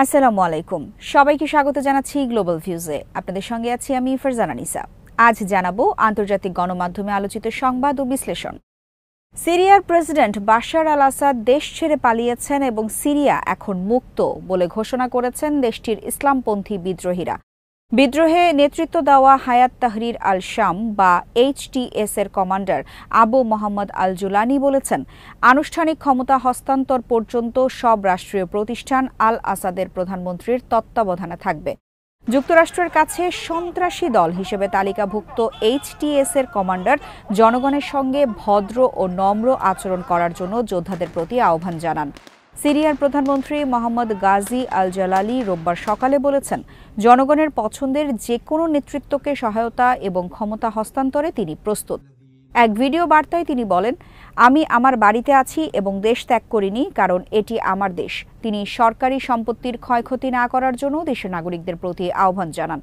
আসসালামু আলাইকুম। সবাইকে স্বাগত জানাচ্ছি গ্লোবাল ভিউজে। আপনাদের সঙ্গে আছি আমি ফারজানা নিসা। আজ জানাবো আন্তর্জাতিক গণমাধ্যমে আলোচিত সংবাদ ও বিশ্লেষণ। সিরিয়ার প্রেসিডেন্ট বাশার আল আসাদ দেশ ছেড়ে পালিয়েছেন এবং সিরিয়া এখন মুক্ত বলে ঘোষণা করেছেন দেশটির ইসলামপন্থী বিদ্রোহীরা। বিদ্রোহে নেতৃত্ব দেওয়া হায়াত তাহরির আল শাম বা HTS এর কমান্ডার আবু মোহাম্মদ আল জুলানি বলেছেন, আনুষ্ঠানিক ক্ষমতা হস্তান্তর পর্যন্ত সব রাষ্ট্রীয় প্রতিষ্ঠান আল আসাদের প্রধানমন্ত্রীর তত্ত্বাবধানে থাকবে। যুক্তরাষ্ট্রের কাছে সন্ত্রাসী দল হিসেবে তালিকাভুক্ত HTS এর কমান্ডার জনগণের সঙ্গে ভদ্র ও নম্র আচরণ করার জন্য যোদ্ধাদের প্রতি আহ্বান জানান। সিরিয়ার প্রধানমন্ত্রী মোহাম্মদ গাজী আল জালালি রোববার সকালে বলেছেন, জনগণের পছন্দের যে কোনো নেতৃত্বকে সহায়তা এবং ক্ষমতা হস্তান্তরে তিনি প্রস্তুত। এক ভিডিও বার্তায় তিনি বলেন, আমি আমার বাড়িতে আছি এবং দেশ ত্যাগ করিনি, কারণ এটি আমার দেশ। তিনি সরকারি সম্পত্তির ক্ষয়ক্ষতি না করার জন্য দেশের নাগরিকদের প্রতি আহ্বান জানান।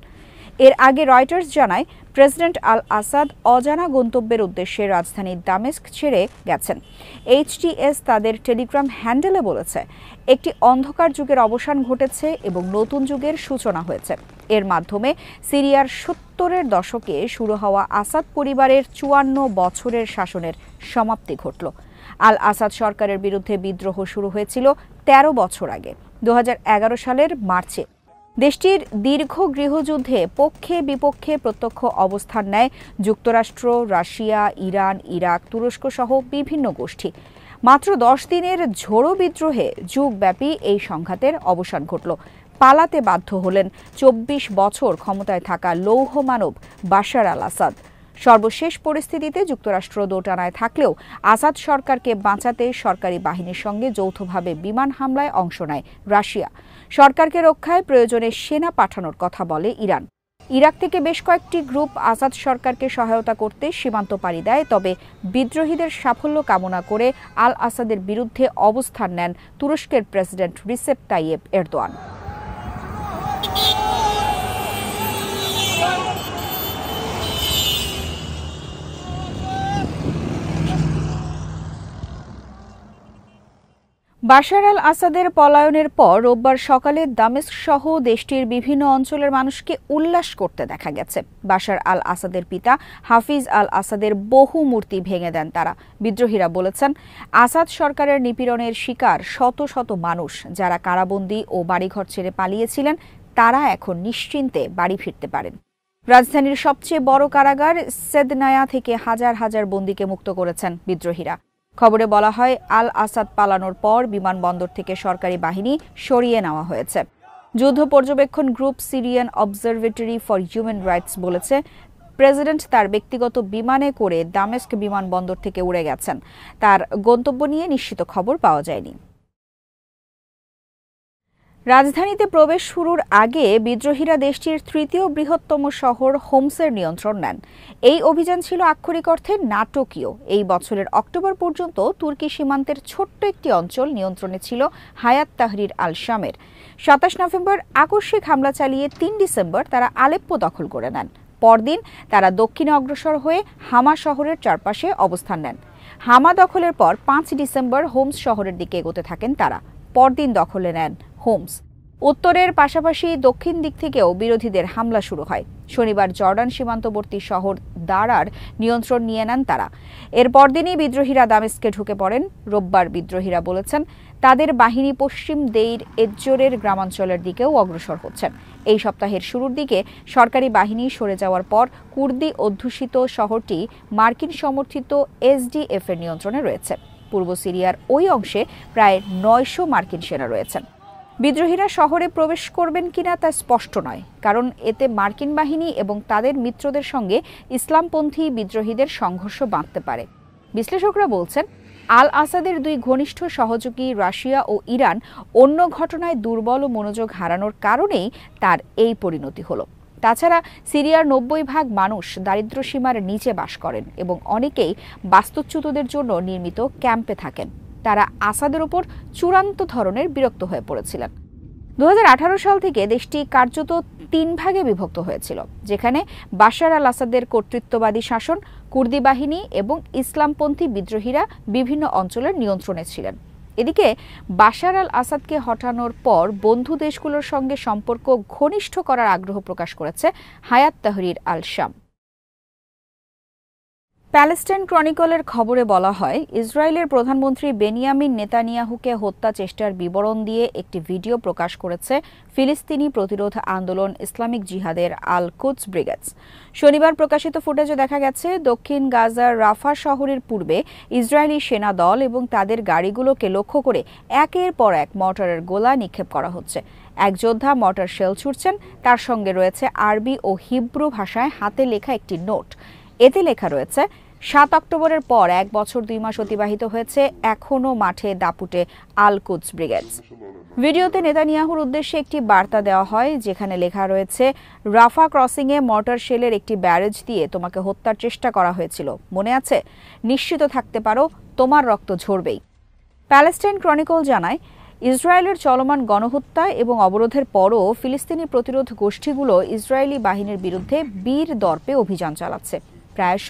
এর আগে রয়টার্স জানায়, প্রেসিডেন্ট আল আসাদ অজানা গন্তব্যের উদ্দেশ্যে রাজধানী দামেস্ক ছেড়ে গেছেন। HTS তাদের টেলিগ্রাম হ্যান্ডেলে বলেছে, একটি অন্ধকার যুগের অবসান ঘটেছে এবং নতুন যুগের সূচনা হয়েছে। এর মাধ্যমে সিরিয়ার 70-এর দশকে শুরু হওয়া আসাদ পরিবারের 54 বছরের শাসনের সমাপ্তি ঘটল। আল আসাদ সরকারের বিরুদ্ধে বিদ্রোহ শুরু হয়েছিল 13 বছর আগে, 2011 সালের মার্চে। দেশটির দীর্ঘ গৃহযুদ্ধে পক্ষে বিপক্ষে প্রত্যক্ষ অবস্থান নেয় যুক্তরাষ্ট্র, রাশিয়া, ইরান, ইরাক, তুরস্ক সহ বিভিন্ন গোষ্ঠী। মাত্র 10 দিনের ঝোড়ো বিদ্রোহে যুগব্যাপী এই সংঘাতের অবসান ঘটল। পালাতে বাধ্য হলেন 24 বছর ক্ষমতায় থাকা লৌহ মানব বাশার আল আসাদ। সর্বশেষ পরিস্থিতিতে যুক্তরাষ্ট্র দোটানায় থাকলেও আসাদ সরকারকে বাঁচাতে সরকারি বাহিনীর সঙ্গে যৌথভাবে বিমান হামলায় অংশ নেয় রাশিয়া। সরকারকে রক্ষায় প্রয়োজনে সেনা পাঠানোর কথা বলে ইরান। ইরাক থেকে বেশ কয়েকটি গ্রুপ আসাদ সরকারকে সহায়তা করতে সীমান্ত পাড়ি দেয়, তবে বিদ্রোহীদের সাফল্য কামনা করে আল আসাদের বিরুদ্ধে অবস্থান নেন তুরস্কের president Recep Tayyip Erdogan. Bashar al আসাদের পলায়নের পর রোববার সকালে দামেস্ক সহ দেশটির বিভিন্ন অঞ্চলের মানুষকে উল্লাস করতে দেখা গেছে। বাশার আল আসাদের পিতা হাফিজ আল আসাদের বহু মূর্তি ভেঙে দেন তারা। বিদ্রোহীরা বলেছেন, আসাদ সরকারের নিপীড়নের শিকার শত শত মানুষ যারা কারাবন্দী ও বাড়িঘর ছেড়ে পালিয়েছিলেন, তারা এখন নিশ্চিন্তে বাড়ি ফিরতে পারেন। রাজধানীর সবচেয়ে বড় কারাগার সেদনায়া থেকে হাজার হাজার বন্দীকে মুক্ত করেছেন বিদ্রোহীরা। খবরে বলা হয়, আল আসাদ পালানোর পর বিমানবন্দর থেকে সরকারি বাহিনী সরিয়ে নেওয়া হয়েছে। যুদ্ধ পর্যবেক্ষণ group Syrian observatory for human rights বলেছে, প্রেসিডেন্ট তার ব্যক্তিগত বিমানে করে দামেস্ক বিমানবন্দর থেকে উড়ে গেছেন। তার গন্তব্য নিয়ে নিশ্চিত খবর পাওয়া যায়নি। রাজধানীতে প্রবেশ শুরুর আগে বিদ্রোহীরা দেশটির 3য় বৃহত্তম শহর হোমসের নিয়ন্ত্রণ নেন। এই অভিযান ছিল আক্ষরিক অর্থে নাটকীয়। এই বছরের অক্টোবর পর্যন্ত তুর্কি সীমান্তের ছোট্ট একটি অঞ্চল নিয়ন্ত্রণে ছিল হায়াত তাহরির আল শামের। 27 নভেম্বর আকস্মিক হামলা চালিয়ে 3 ডিসেম্বর তারা আলেপ্পো দখল করে নেন। পরদিন তারা দক্ষিণে অগ্রসর হয়ে হামা শহরের চারপাশে অবস্থান নেন। হামা দখলের পর 5 ডিসেম্বর হোমস শহরের দিকে এগোতে থাকেন তারা। পরদিন দখলে নেন হোমস। উত্তরের পাশাপাশি দক্ষিণ দিক থেকেও বিরোধীদের হামলা শুরু হয়। শনিবার জর্ডান সীমান্তবর্তী শহর দারার নিয়ন্ত্রণ নিয়ে নেন তারা। এর পরদিনই বিদ্রোহীরা দামেস্কে ঢুকে পড়েন। রোববার বিদ্রোহীরা বলেছেন, তাদের বাহিনী পশ্চিম দেইর এজ্জোরের গ্রামাঞ্চলের দিকেও অগ্রসর হচ্ছেন। এই সপ্তাহের শুরুর দিকে সরকারি বাহিনী সরে যাওয়ার পর কুর্দি অধ্যুষিত শহরটি মার্কিন সমর্থিত SDF এর নিয়ন্ত্রণে রয়েছে। পূর্ব সিরিয়ার ওই অংশে প্রায় 900 মার্কিন সেনা রয়েছেন। বিদ্রোহীরা শহরে প্রবেশ করবেন কিনা তা স্পষ্ট নয়, কারণ এতে মার্কিন বাহিনী এবং তাদের মিত্রদের সঙ্গে ইসলামপন্থী বিদ্রোহীদের সংঘর্ষ বাঁধতে পারে। বিশ্লেষকরা বলছেন, আল আসাদের 2 ঘনিষ্ঠ সহযোগী রাশিয়া ও ইরান অন্য ঘটনায় দুর্বল ও মনোযোগ হারানোর কারণেই তার এই পরিণতি হলো। তাছাড়া সিরিয়ার 90% মানুষ দারিদ্র্যসীমার নিচে বাস করেন এবং অনেকেই বাস্তুচ্যুতদের জন্য নির্মিত ক্যাম্পে থাকেন। তারা আসাদের উপর চূড়ান্ত ধরনের বিরক্ত হয়ে পড়েছিলেন। 2018 সাল থেকে দেশটি কার্যত 3 ভাগে বিভক্ত হয়েছিল, যেখানে বাশার আল আসাদের কর্তৃত্ববাদী শাসন, কুর্দি বাহিনী এবং ইসলামপন্থী বিদ্রোহীরা বিভিন্ন অঞ্চলের নিয়ন্ত্রণে ছিলেন। এদিকে বাশার আল আসাদকে হটানোর পর বন্ধু দেশগুলোর সঙ্গে সম্পর্ক ঘনিষ্ঠ করার আগ্রহ প্রকাশ করেছে হায়াত তাহরির আল শাম। প্যালেস্টাইন ক্রনিকলের খবরে বলা হয়, ইসরায়েলের প্রধানমন্ত্রী বেনিয়ামিন নেতানিয়াহুকে হত্যা চেষ্টার বিবরণ দিয়ে একটি ভিডিও প্রকাশ করেছে ফিলিস্তিনি প্রতিরোধ আন্দোলন ইসলামিক জিহাদের আল কুদস ব্রিগেডস। শনিবার প্রকাশিত ফুটেজে দেখা গেছে দক্ষিণ গাজার রাফা শহরের পূর্বে ইসরায়েলি সেনা দল এবং তাদের গাড়িগুলোকে লক্ষ্য করে একের পর এক মর্টারের গোলা নিক্ষেপ করা হচ্ছে। এক যোদ্ধা মর্টার শেল ছুড়ছেন, তার সঙ্গে রয়েছে আরবি ও হিব্রু ভাষায় হাতে লেখা একটি নোট। এতে লেখা রয়েছে, ৭ অক্টোবরের পর ১ বছর ২ মাস অতিবাহিত হয়েছে, এখনও মাঠে দাপুটে আল কুদস ব্রিগেডস। ভিডিওতে নেতানিয়াহুর উদ্দেশ্যে একটি বার্তা দেওয়া হয়, যেখানে লেখা রয়েছে, রাফা ক্রসিংয়ে মর্টার শেলের একটি ব্যারেজ দিয়ে তোমাকে হত্যার চেষ্টা করা হয়েছিল, মনে আছে? নিশ্চিত থাকতে পারো, তোমার রক্ত ঝরবেই। প্যালেস্টাইন ক্রনিকল জানায়, ইসরায়েলের চলমান গণহত্যা এবং অবরোধের পরও ফিলিস্তিনি প্রতিরোধ গোষ্ঠীগুলো ইসরায়েলি বাহিনীর বিরুদ্ধে বীর দর্পে অভিযান চালাচ্ছে। প্রায়শ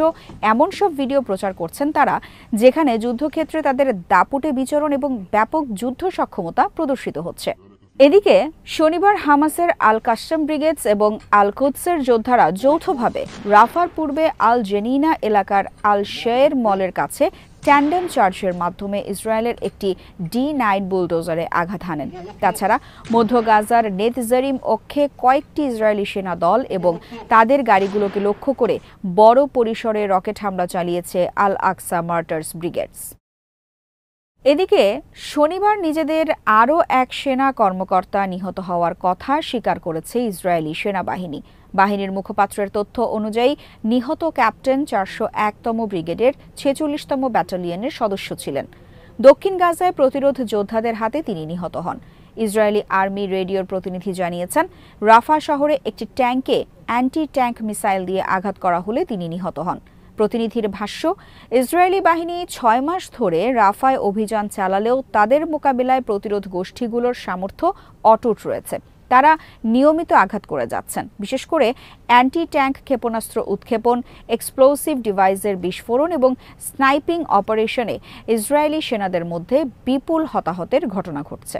এমন সব ভিডিও প্রচার করছেন তারা, যেখানে যুদ্ধক্ষেত্রে তাদের দাপুটে বিচরণ এবং ব্যাপক যুদ্ধ সক্ষমতা প্রদর্শিত হচ্ছে। এদিকে শনিবার হামাসের আল কাসম ব্রিগেডস এবং আল কুদসের যোদ্ধারা যৌথভাবে রাফার পূর্বে আল জেনিনা এলাকার আল শের মলের কাছে ট্যান্ডেম চার্জের মাধ্যমে ইসরায়েলের একটি D9 বুলডোজারে আঘাত হানেন। তাছাড়া মধ্য গাজার নেতজারিম অক্ষে কয়েকটি ইসরায়েলি সেনা দল এবং তাদের গাড়িগুলোকে লক্ষ্য করে বড় পরিসরে রকেট হামলা চালিয়েছে আল আকসা মার্টার্স ব্রিগেডস। এদিকে শনিবার নিজেদের আরও এক সেনা কর্মকর্তা নিহত হওয়ার কথা স্বীকার করেছে ইসরায়েলি সেনাবাহিনী। বাহিনীর মুখপাত্রের তথ্য অনুযায়ী নিহত ক্যাপ্টেন ৪০১তম ব্রিগেডের ৪৬তম ব্যাটালিয়নের সদস্য ছিলেন। দক্ষিণ গাজায় প্রতিরোধ যোদ্ধাদের হাতে তিনি নিহত হন। ইসরায়েলি আর্মি রেডিওর প্রতিনিধি জানিয়েছেন, রাফা শহরে একটি ট্যাঙ্কে অ্যান্টি ট্যাঙ্ক মিসাইল দিয়ে আঘাত করা হলে তিনি নিহত হন। প্রতিনিধির ভাষ্য, ইসরায়েলি বাহিনী ৬ মাস ধরে রাফায় অভিযান চালালেও তাদের মোকাবিলায় প্রতিরোধ গোষ্ঠীগুলোর সামর্থ্য অটুট রয়েছে। তারা নিয়মিত আঘাত করে যাচ্ছেন, বিশেষ করে অ্যান্টি ট্যাঙ্ক ক্ষেপণাস্ত্র উৎক্ষেপণ, এক্সপ্লোসিভ ডিভাইসের বিস্ফোরণ এবং স্নাইপিং অপারেশনে ইসরায়েলি সেনাদের মধ্যে বিপুল হতাহতের ঘটনা ঘটছে।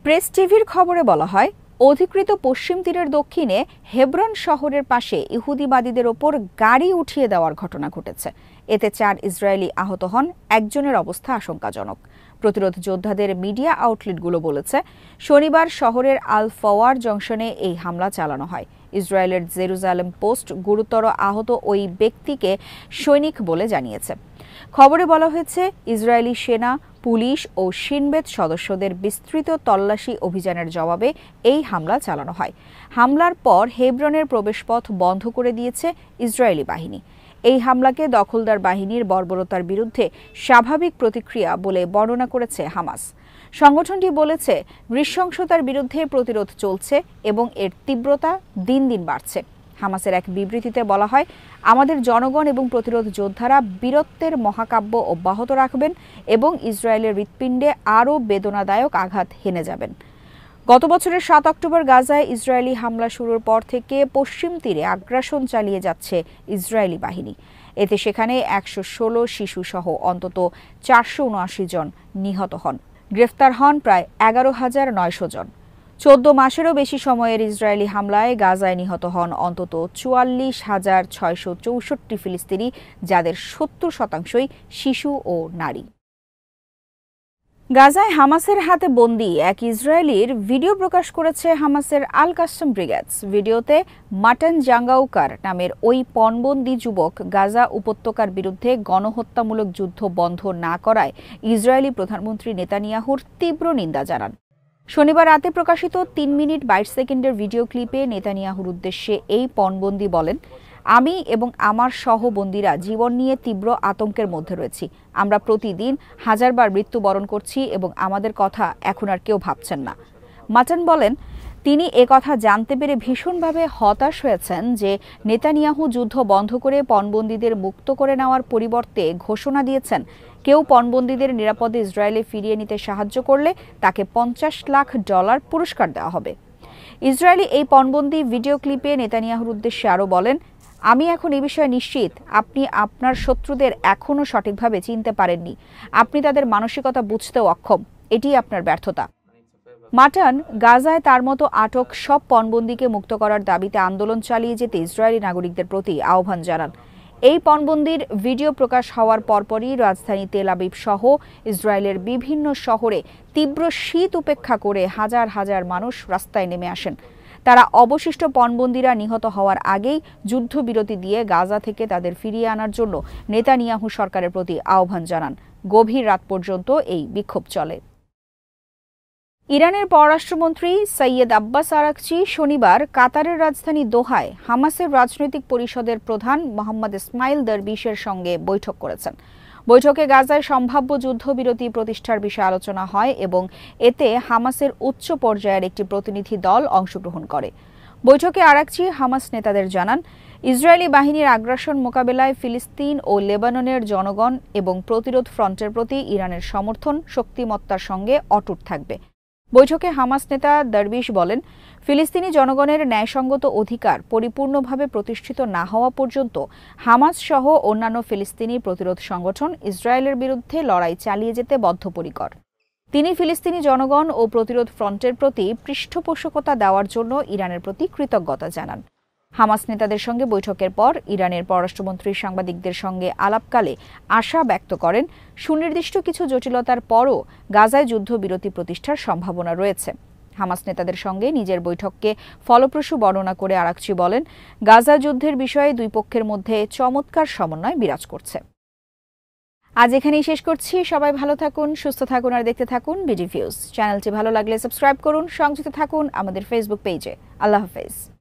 প্রেস টিভির খবরে বলা হয়, অধিকৃত পশ্চিম তীরের দক্ষিণে হেব্রন শহরের পাশে ইহুদিবাদীদের ওপর গাড়ি উঠিয়ে দেওয়ার ঘটনা ঘটেছে। এতে ৪ ইসরায়েলি আহত হন, একজনের অবস্থা আশঙ্কাজনক। প্রতিরোধ যোদ্ধাদের মিডিয়া আউটলেটগুলো বলেছে, শনিবার শহরের আল ফওয়ার জংশনে এই হামলা চালানো হয়। ইসরায়েলের জেরুজালেম পোস্ট গুরুতর আহত ওই ব্যক্তিকে সৈনিক বলে জানিয়েছে। খবরে বলা হয়েছে, ইসরায়েলি সেনা, পুলিশ ও শিনবেত সদস্যদের বিস্তৃত তল্লাশি অভিযানের জবাবে এই হামলা চালানো হয়। হামলার পর হেব্রনের প্রবেশপথ বন্ধ করে দিয়েছে ইসরায়েলি বাহিনী। এই হামলাকে দখলদার বাহিনীর বর্বরতার বিরুদ্ধে স্বাভাবিক প্রতিক্রিয়া বলে বর্ণনা করেছে হামাস। সংগঠনটি বলেছে, নৃশংসতার বিরুদ্ধে প্রতিরোধ চলছে এবং এর তীব্রতা দিন দিন বাড়ছে। হামাসের এক বিবৃতিতে বলা হয়, আমাদের জনগণ এবং প্রতিরোধ যোদ্ধারা বীরত্বের মহাকাব্য অব্যাহত রাখবেন এবং ইসরায়েলের হৃৎপিণ্ডে আরও বেদনাদায়ক আঘাত হেনে যাবেন। গত বছরের ৭ অক্টোবর গাজায় ইসরায়েলি হামলা শুরুর পর থেকে পশ্চিম তীরে আগ্রাসন চালিয়ে যাচ্ছে ইসরায়েলি বাহিনী। এতে সেখানে ১১৬ শিশুসহ অন্তত ৪৭৯ জন নিহত হন। গ্রেফতার হন প্রায় ১১,৯০০ জন। ১৪ মাসেরও বেশি সময়ের ইসরায়েলি হামলায় গাজায় নিহত হন অন্তত ৪৪,৬৬৪ ফিলিস্তিনি, যাদের ৭০% শিশু ও নারী। গাজায় হামাসের হাতে বন্দী এক ইসরায়েলির ভিডিও প্রকাশ করেছে হামাসের আল কাসম ব্রিগেডস। ভিডিওতে মাটন জাঙ্গাউকার নামের ওই পণবন্দী যুবক গাজা উপত্যকার বিরুদ্ধে গণহত্যামূলক যুদ্ধ বন্ধ না করায় ইসরায়েলি প্রধানমন্ত্রী নেতানিয়াহুর তীব্র নিন্দা জানান। শনিবার রাতে প্রকাশিত ৩ মিনিট ২২ সেকেন্ডের ভিডিও ক্লিপে নেতানিয়াহুর উদ্দেশ্যে এই পণবন্দী বলেন, আমি এবং আমার সহবন্দীরা জীবন নিয়ে তীব্র আতঙ্কের মধ্যে রয়েছি। আমরা প্রতিদিন হাজারবার মৃত্যুবরণ করছি এবং আমাদের কথা এখন আর কেউ ভাবছেন না। মাটন বলেন, তিনি কথা জানতে পেরে ভীষণভাবে হতাশ হয়েছেন যে নেতানিয়াহু যুদ্ধ বন্ধ করে পণবন্দীদের মুক্ত করে নেওয়ার পরিবর্তে ঘোষণা দিয়েছেন, কেউ পণবন্দীদের নিরাপদে ইসরায়েলে ফিরিয়ে নিতে সাহায্য করলে তাকে $৫০ লাখ পুরস্কার দেওয়া হবে। ইসরায়েলি এই পণবন্দী ভিডিও ক্লিপে নেতানিয়াহুর উদ্দেশ্যে আরও বলেন, আমি এখন এই বিষয়ে নিশ্চিত আপনি আপনার শত্রুদের এখনও সঠিকভাবে চিনতে পারেননি। আপনি তাদের মানসিকতা বুঝতেও অক্ষম। এটিই আপনার ব্যর্থতা। মাটান গাজায় তার মতো আটক সব পণবন্দীকে মুক্ত করার দাবিতে আন্দোলন চালিয়ে যেতে ইসরায়েলি নাগরিকদের প্রতি আহ্বান জানান। এই পণবন্দির ভিডিও প্রকাশ হওয়ার পরপরই রাজধানী তেল আবিব সহ ইসরায়েলের বিভিন্ন শহরে তীব্র শীত উপেক্ষা করে হাজার হাজার মানুষ রাস্তায় নেমে আসেন। তারা অবশিষ্ট পণবন্দীরা নিহত হওয়ার আগেই যুদ্ধবিরতি দিয়ে গাজা থেকে তাদের ফিরিয়ে আনার জন্য নেতানিয়াহু সরকারের প্রতি আহ্বান জানান। গভীর রাত পর্যন্ত এই বিক্ষোভ চলে। ইরানের পররাষ্ট্রমন্ত্রী সৈয়দ আব্বাস আরাকচি শনিবার কাতারের রাজধানী দোহায় হামাসের রাজনৈতিক পরিষদের প্রধান মোহাম্মদ ইসমাইল দরবিশের সঙ্গে বৈঠক করেছেন। বৈঠকে গাজায় সম্ভাব্য যুদ্ধবিরতি প্রতিষ্ঠার বিষয়ে আলোচনা হয় এবং এতে হামাসের উচ্চ পর্যায়ের একটি প্রতিনিধি দল অংশগ্রহণ করে। বৈঠকে আরাকচি হামাস নেতাদের জানান, ইসরায়েলি বাহিনীর আগ্রাসন মোকাবেলায় ফিলিস্তিন ও লেবাননের জনগণ এবং প্রতিরোধ ফ্রন্টের প্রতি ইরানের সমর্থন শক্তিমত্তার সঙ্গে অটুট থাকবে। বৈঠকে হামাস নেতা দরবিশ বলেন, ফিলিস্তিনি জনগণের ন্যায়সঙ্গত অধিকার পরিপূর্ণভাবে প্রতিষ্ঠিত না হওয়া পর্যন্ত হামাস সহ অন্যান্য ফিলিস্তিনি প্রতিরোধ সংগঠন ইসরায়েলের বিরুদ্ধে লড়াই চালিয়ে যেতে বদ্ধপরিকর। তিনি ফিলিস্তিনি জনগণ ও প্রতিরোধ ফ্রন্টের প্রতি পৃষ্ঠপোষকতা দেওয়ার জন্য ইরানের প্রতি কৃতজ্ঞতা জানান। হামাস নেতাদের সঙ্গে বৈঠকের পর ইরানের পররাষ্ট্রমন্ত্রী সাংবাদিকদের সঙ্গে আলাপকালে আশা ব্যক্ত করেন, সুনির্দিষ্ট কিছু জটিলতার পরও গাজায় যুদ্ধবিরতি প্রতিষ্ঠার সম্ভাবনা রয়েছে। হামাস নেতাদের সঙ্গে নিজের বৈঠককে ফলপ্রসূ বর্ণনা করে আরাকচি বলেন, গাজা যুদ্ধের বিষয়ে দুই পক্ষের মধ্যে চমৎকার সমন্বয় বিরাজ করছে। আজ এখানেই শেষ করছি। সবাই ভালো থাকুন, সুস্থ থাকুন আর দেখতে থাকুন বিডি ভিউজ। চ্যানেলটি ভালো লাগলে সাবস্ক্রাইব করুন, সংযুক্ত থাকুন আমাদের ফেসবুক পেজে। আল্লাহ হাফেজ।